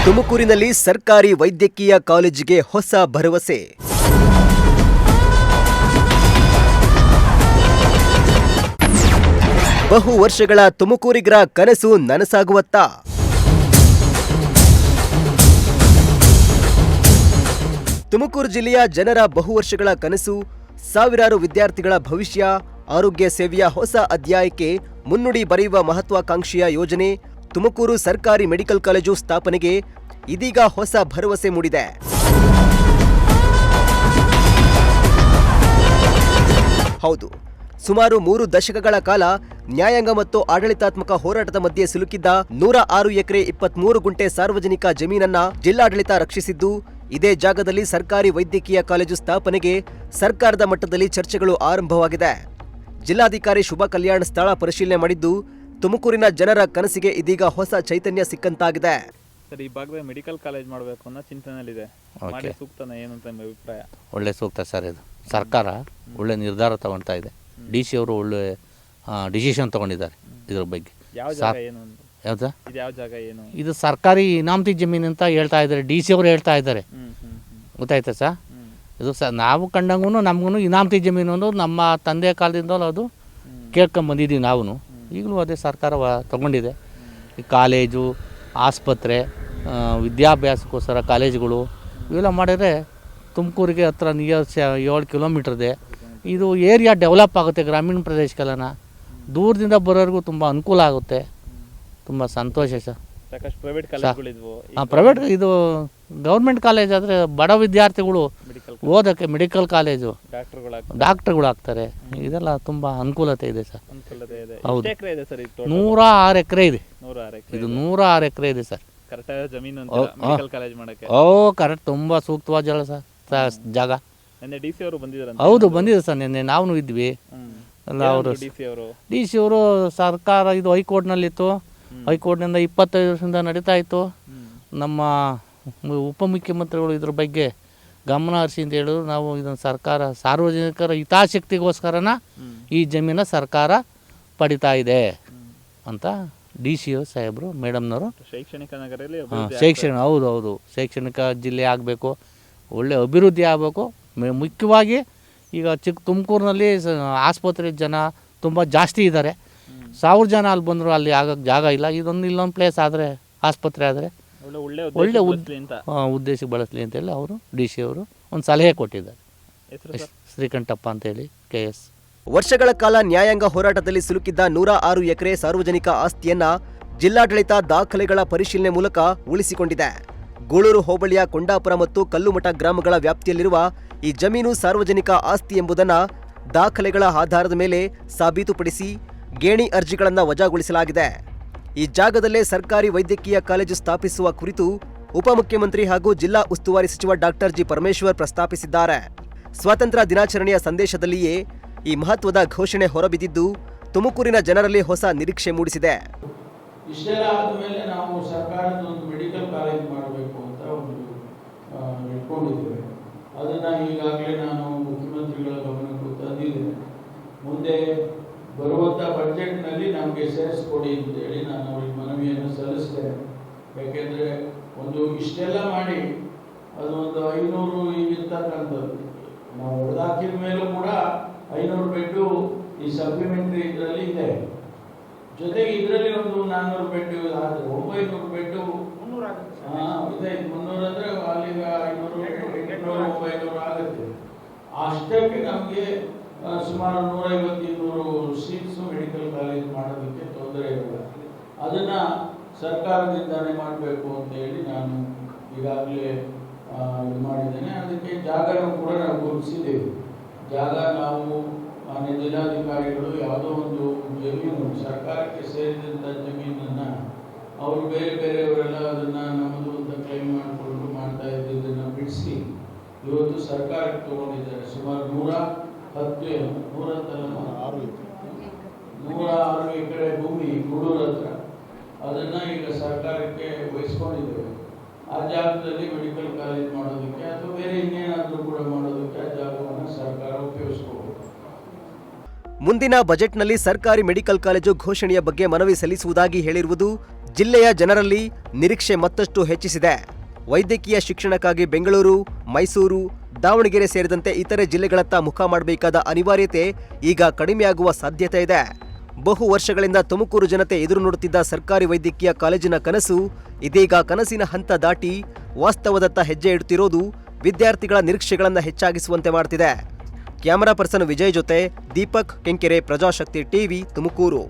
ತುಮಕೂರಿನಲ್ಲಿ ಸರ್ಕಾರಿ ವೈದ್ಯಕೀಯ ಕಾಲೇಜಿಗೆ ಹೊಸ ಭರವಸೆ. ಬಹು ವರ್ಷಗಳ ತುಮಕೂರಿಗರ ಕನಸು ನನಸಾಗುವತ್ತ? ತುಮಕೂರು ಜಿಲ್ಲೆಯ ಜನರ ಬಹು ವರ್ಷಗಳ ಕನಸು, ಸಾವಿರಾರು ವಿದ್ಯಾರ್ಥಿಗಳ ಭವಿಷ್ಯ, ಆರೋಗ್ಯ ಸೇವೆಯ ಹೊಸ ಅಧ್ಯಾಯಕ್ಕೆ ಮುನ್ನುಡಿ ಬರೆಯುವ ಮಹತ್ವಾಕಾಂಕ್ಷೆಯ ಯೋಜನೆ ತುಮಕೂರು ಸರ್ಕಾರಿ ಮೆಡಿಕಲ್ ಕಾಲೇಜು ಸ್ಥಾಪನೆಗೆ ಇದೀಗ ಹೊಸ ಭರವಸೆ ಮೂಡಿದೆ. ಹೌದು, ಸುಮಾರು 3 ದಶಕಗಳ ಕಾಲ ನ್ಯಾಯಾಂಗ ಮತ್ತು ಆಡಳಿತಾತ್ಮಕ ಹೋರಾಟದ ಮಧ್ಯೆ ಸಿಲುಕಿದ್ದ 106 ಎಕರೆ 23 ಗುಂಟೆ ಸಾರ್ವಜನಿಕ ಜಮೀನನ್ನ ಜಿಲ್ಲಾಡಳಿತ ರಕ್ಷಿಸಿದ್ದು, ಇದೇ ಜಾಗದಲ್ಲಿ ಸರ್ಕಾರಿ ವೈದ್ಯಕೀಯ ಕಾಲೇಜು ಸ್ಥಾಪನೆಗೆ ಸರ್ಕಾರದ ಮಟ್ಟದಲ್ಲಿ ಚರ್ಚೆಗಳು ಆರಂಭವಾಗಿದೆ. ಜಿಲ್ಲಾಧಿಕಾರಿ ಶುಭ ಕಲ್ಯಾಣ್ ಸ್ಥಳ ಪರಿಶೀಲನೆ ಮಾಡಿದ್ದು, ತುಮಕೂರಿನ ಜನರ ಕನಸಿಗೆ ಇದೀಗ ಹೊಸ ಚೈತನ್ಯ ಸಿಕ್ಕಂತಾಗಿದೆ. ಸರ್, ಈ ಭಾಗದಲ್ಲಿ ಮೆಡಿಕಲ್ ಕಾಲೇಜ್ ಮಾಡಬೇಕು ಅನ್ನೋ ಚಿಂತನೆಯಲ್ಲಿದೆ. ಸೂಕ್ತನ ಏನು ಅಂತ ನಿಮ್ಮ ಅಭಿಪ್ರಾಯ? ಒಳ್ಳೆ ಸೂಕ್ತ ಸರ್. ಇದು ಸರ್ಕಾರ ಒಳ್ಳೆ ನಿರ್ಧಾರ ತಗೊಳ್ತಾ ಇದೆ. DC ಅವರು ಒಳ್ಳೆ ಡಿಸಿಷನ್ ತಗೊಂಡಿದ್ದಾರೆ ಇದ್ರ ಬಗ್ಗೆ. ಇದು ಸರ್ಕಾರಿ ಇನಾಮತಿ ಜಮೀನು ಅಂತ ಹೇಳ್ತಾ ಇದ್ದಾರೆ, DC ಅವರು ಹೇಳ್ತಾ ಇದ್ದಾರೆ. ಗೊತ್ತಾಯ್ತಾ ಸರ್? ಇದು ನಾವು ಕಂಡಂಗೂ ನಮಗೂ ಇನಾಮತಿ ಜಮೀನು ಅನ್ನೋದು ನಮ್ಮ ತಂದೆ ಕಾಲದಿಂದಲೂ ಅದು ಕೇಳ್ಕೊಂಬಂದಿದ್ದೀವಿ. ನಾವು ಈಗಲೂ ಅದೇ ಸರ್ಕಾರ ತಗೊಂಡಿದೆ. ಈ ಕಾಲೇಜು, ಆಸ್ಪತ್ರೆ, ವಿದ್ಯಾಭ್ಯಾಸಕ್ಕೋಸ್ಕರ ಕಾಲೇಜುಗಳು ಇವೆಲ್ಲ ಮಾಡಿದರೆ ತುಮಕೂರಿಗೆ ಹತ್ರ ನಿಯರ್ 7 ಕಿಲೋಮೀಟರ್ ಇದೆ. ಇದು ಏರಿಯಾ ಡೆವಲಪ್ ಆಗುತ್ತೆ. ಗ್ರಾಮೀಣ ಪ್ರದೇಶಕ್ಕೆಲ್ಲ ದೂರದಿಂದ ಬರೋರಿಗೂ ತುಂಬ ಅನುಕೂಲ ಆಗುತ್ತೆ. ತುಂಬ ಸಂತೋಷ ಸರ್. ಸಾಕಷ್ಟು ಪ್ರೈವೇಟ್ ಕಾಲೇಜುಗಳಿದ್ವು. ಪ್ರೈವೇಟ್ ಇದು ಗೌರ್ಮೆಂಟ್ ಕಾಲೇಜ್ ಆದರೆ ಬಡ ವಿದ್ಯಾರ್ಥಿಗಳು ಓದೋಕ್ಕೆ ಮೆಡಿಕಲ್ ಕಾಲೇಜು ಡಾಕ್ಟರ್ಗಳು ಆಗ್ತಾರೆ. ಇದೆಲ್ಲ ತುಂಬ ಅನುಕೂಲತೆ ಇದೆ ಸರ್. ಹೌದು, 106 ಎಕರೆ ಇದೆ. ಇದು 106 ಎಕರೆ ಇದೆ ಸರ್. ಕರೆಕ್ಟ್, ತುಂಬ ಸೂಕ್ತವಾದ ಜಾಗ. ಹೌದು, ಬಂದಿದೆ ಸರ್. ನಿನ್ನೆ ನಾವು ಇದ್ವಿ. DC ಅವರು ಸರ್ಕಾರ ಇದು ಹೈಕೋರ್ಟ್ನಲ್ಲಿತ್ತು. ಹೈಕೋರ್ಟ್ನಿಂದ 25 ವರ್ಷದಿಂದ ನಡೀತಾ ಇತ್ತು. ನಮ್ಮ ಉಪಮುಖ್ಯಮಂತ್ರಿಗಳು ಇದ್ರ ಬಗ್ಗೆ ಗಮನ ಹರಿಸಿ ಅಂತ ಹೇಳಿದ್ರು. ನಾವು ಇದನ್ನು ಸರ್ಕಾರ ಸಾರ್ವಜನಿಕರ ಹಿತಾಸಕ್ತಿಗೋಸ್ಕರನ ಈ ಜಮೀನ ಸರ್ಕಾರ ಪಡಿತಾ ಇದೆ ಅಂತ DC ಸಾಹೇಬರು, ಮೇಡಮ್ನವರು. ಹೌದು, ಶೈಕ್ಷಣಿಕ ಜಿಲ್ಲೆ ಆಗಬೇಕು, ಒಳ್ಳೆ ಅಭಿವೃದ್ಧಿ ಆಗಬೇಕು. ಮುಖ್ಯವಾಗಿ ಈಗ ತುಮಕೂರಿನಲ್ಲಿ ಆಸ್ಪತ್ರೆ ಜನ ತುಂಬ ಜಾಸ್ತಿ ಇದ್ದಾರೆ. 1000 ಜನ ಅಲ್ಲಿ ಬಂದರು, ಅಲ್ಲಿ ಆಗೋಕ್ಕೆ ಜಾಗ ಇಲ್ಲ. ಇಲ್ಲೊಂದು ಪ್ಲೇಸ್ ಆದರೆ, ಆಸ್ಪತ್ರೆ ಆದರೆ ಒಳ್ಳೆ ಉದ್ದೇಶಕ್ಕೆ ಬಳಸಲಿ ಅಂತೇಳಿ ಅವರು DC ಅವರು ಒಂದು ಸಲಹೆ ಕೊಟ್ಟಿದ್ದಾರೆ. ಶ್ರೀಕಂಠಪ್ಪ ಅಂತೇಳಿ, KS. ವರ್ಷಗಳ ಕಾಲ ನ್ಯಾಯಾಂಗ ಹೋರಾಟದಲ್ಲಿ ಸಿಲುಕಿದ್ದ 106 ಎಕರೆ ಸಾರ್ವಜನಿಕ ಆಸ್ತಿಯನ್ನ ಜಿಲ್ಲಾಡಳಿತ ದಾಖಲೆಗಳ ಪರಿಶೀಲನೆ ಮೂಲಕ ಉಳಿಸಿಕೊಂಡಿದೆ. ಗೂಳೂರು ಹೋಬಳಿಯ ಕೊಂಡಾಪುರ ಮತ್ತು ಕಲ್ಲುಮಠ ಗ್ರಾಮಗಳ ವ್ಯಾಪ್ತಿಯಲ್ಲಿರುವ ಈ ಜಮೀನು ಸಾರ್ವಜನಿಕ ಆಸ್ತಿ ಎಂಬುದನ್ನು ದಾಖಲೆಗಳ ಆಧಾರದ ಮೇಲೆ ಸಾಬೀತುಪಡಿಸಿ ಗೇಣಿ ಅರ್ಜಿಗಳನ್ನು ವಜಾಗೊಳಿಸಲಾಗಿದೆ. ಈ ಜಾಗದಲ್ಲೇ ಸರ್ಕಾರಿ ವೈದ್ಯಕೀಯ ಕಾಲೇಜು ಸ್ಥಾಪಿಸುವ ಕುರಿತು ಉಪಮುಖ್ಯಮಂತ್ರಿ ಹಾಗೂ ಜಿಲ್ಲಾ ಉಸ್ತುವಾರಿ ಸಚಿವ ಡಾಕ್ಟರ್ G. ಪರಮೇಶ್ವರ್ ಪ್ರಸ್ತಾಪಿಸಿದ್ದಾರೆ. ಸ್ವಾತಂತ್ರ್ಯ ದಿನಾಚರಣೆಯ ಸಂದೇಶದಲ್ಲಿಯೇ ಈ ಮಹತ್ವದ ಘೋಷಣೆ ಹೊರಬಿದ್ದಿದ್ದು ತುಮಕೂರಿನ ಜನರಲ್ಲಿ ಹೊಸ ನಿರೀಕ್ಷೆ ಮೂಡಿಸಿದೆ. ಇಷ್ಟೆಲ್ಲ ಆದಮೇಲೆ ನಾವು ಸರ್ಕಾರದ ಒಂದು ಮೆಡಿಕಲ್ ಕಾಲೇಜ್ ಮಾಡಬೇಕು ಅಂತ ಒಂದು ಇಟ್ಕೊಂಡಿದ್ದೇವೆ. ಅದನ್ನು ಈಗಾಗಲೇ ನಾನು ಮುಖ್ಯಮಂತ್ರಿಗಳ ಗಮನಕ್ಕೂ ತಂದಿದ್ದೇನೆ. ಮುಂದೆ ಬರುವಂಥ ಬಜೆಟ್ನಲ್ಲಿ ನಮಗೆ ಸೇರಿಸ್ಕೊಡಿ ಅಂತೇಳಿ ನಾನು ಅವ್ರಿಗೆ ಮನವಿಯನ್ನು ಸಲ್ಲಿಸ್ತೇನೆ. ಯಾಕೆಂದರೆ ಇಷ್ಟೆಲ್ಲ ಮಾಡಿ ಅದು ಒಂದು 500 ಈಗಿರ್ತಕ್ಕಂಥದ್ದು ನಾವು ಹೊಡೆದಾಕಿದ ಮೇಲೂ ಕೂಡ 500 ಬೆಡ್ಡು ಈ ಸಪ್ಲಿಮೆಂಟ್ರಿ ಇದರಲ್ಲಿ ಇದೆ. ಜೊತೆಗೆ ಇದರಲ್ಲಿ ಒಂದು 400 ಬೆಡ್ ಆದರೆ 900 ಬೆಡ್ಡು ಇದೆ. 300 ಅಂದರೆ ಅಲ್ಲಿಗೆ 500 ಆಗುತ್ತೆ. ಅಷ್ಟಕ್ಕೆ ನಮಗೆ ಸುಮಾರು 150-200 ಸೀಟ್ಸು ಮೆಡಿಕಲ್ ಕಾಲೇಜ್ ಮಾಡೋದಕ್ಕೆ ತೊಂದರೆ ಇರಲ್ಲ. ಅದನ್ನು ಸರ್ಕಾರದಿಂದಾನೇ ಮಾಡಬೇಕು ಅಂತ ಹೇಳಿ ನಾನು ಈಗಾಗಲೇ ಇದು ಮಾಡಿದ್ದೇನೆ. ಅದಕ್ಕೆ ಜಾಗನೂ ಕೂಡ ನಾವು ಗುರುತಿಸಿದ್ದೇವೆ. ಜಾಗ ನಾವು ಮಾನ್ಯ ಜಿಲ್ಲಾಧಿಕಾರಿಗಳು ಯಾವುದೋ ಒಂದು ಜಮೀನು ಸರ್ಕಾರಕ್ಕೆ ಸೇರಿದಂಥ ಜಮೀನನ್ನು ಅವರು ಬೇರೆಯವರೆಲ್ಲ ಅದನ್ನು ನಮ್ಮದು ಅಂತ ಕ್ಲೈಮ್ ಮಾಡಿಕೊಂಡು ಮಾಡ್ತಾ ಇದ್ದದನ್ನು ಬಿಡಿಸಿ ಇವತ್ತು ಸರ್ಕಾರಕ್ಕೆ ತಗೊಂಡಿದ್ದಾರೆ. ಸುಮಾರು 106 ಎಕರೆ ಭೂಮಿ ಗೂಳೂರು ಹತ್ರ, ಅದನ್ನು ಈಗ ಸರ್ಕಾರಕ್ಕೆ ವಹಿಸ್ಕೊಂಡಿದ್ದೇವೆ. ಆ ಜಾಗದಲ್ಲಿ ಮೆಡಿಕಲ್ ಕಾಲೇಜ್ ಮಾಡೋದಕ್ಕೆ ಅಥವಾ ಬೇರೆ ಇನ್ನೇನಾದರೂ ಕೂಡ ಮಾಡೋದಕ್ಕೆ ಆ ಜಾಗವನ್ನು ಸರ್ಕಾರ ಉಪಯೋಗಿಸ್ಕೋಬೇಕು. ಮುಂದಿನ ಬಜೆಟ್ನಲ್ಲಿ ಸರ್ಕಾರಿ ಮೆಡಿಕಲ್ ಕಾಲೇಜು ಘೋಷಣೆಯ ಬಗ್ಗೆ ಮನವಿ ಸಲ್ಲಿಸುವುದಾಗಿ ಹೇಳಿರುವುದು ಜಿಲ್ಲೆಯ ಜನರಲ್ಲಿ ನಿರೀಕ್ಷೆ ಮತ್ತಷ್ಟು ಹೆಚ್ಚಿಸಿದೆ. ವೈದ್ಯಕೀಯ ಶಿಕ್ಷಣಕ್ಕಾಗಿ ಬೆಂಗಳೂರು, ಮೈಸೂರು, ದಾವಣಗೆರೆ ಸೇರಿದಂತೆ ಇತರೆ ಜಿಲ್ಲೆಗಳತ್ತ ಮುಖ ಮಾಡಬೇಕಾದ ಅನಿವಾರ್ಯತೆ ಈಗ ಕಡಿಮೆಯಾಗುವ ಸಾಧ್ಯತೆ ಇದೆ. ಬಹು ವರ್ಷಗಳಿಂದ ತುಮಕೂರು ಜನತೆ ಎದುರು ನೋಡುತ್ತಿದ್ದ ಸರ್ಕಾರಿ ವೈದ್ಯಕೀಯ ಕಾಲೇಜಿನ ಕನಸು ಇದೀಗ ಕನಸಿನ ಹಂತ ದಾಟಿ ವಾಸ್ತವದತ್ತ ಹೆಜ್ಜೆ ಇಡುತ್ತಿರೋದು ವಿದ್ಯಾರ್ಥಿಗಳ ನಿರೀಕ್ಷೆಗಳನ್ನು ಹೆಚ್ಚಾಗಿಸುವಂತೆ ಮಾಡ್ತಿದೆ. ಕ್ಯಾಮರಾ ಪರ್ಸನ್ ವಿಜಯ್ ಜೊತೆ ದೀಪಕ್ ಕೆಂಕೆರೆ, ಪ್ರಜಾಶಕ್ತಿ ಟಿವಿ, ತುಮಕೂರು.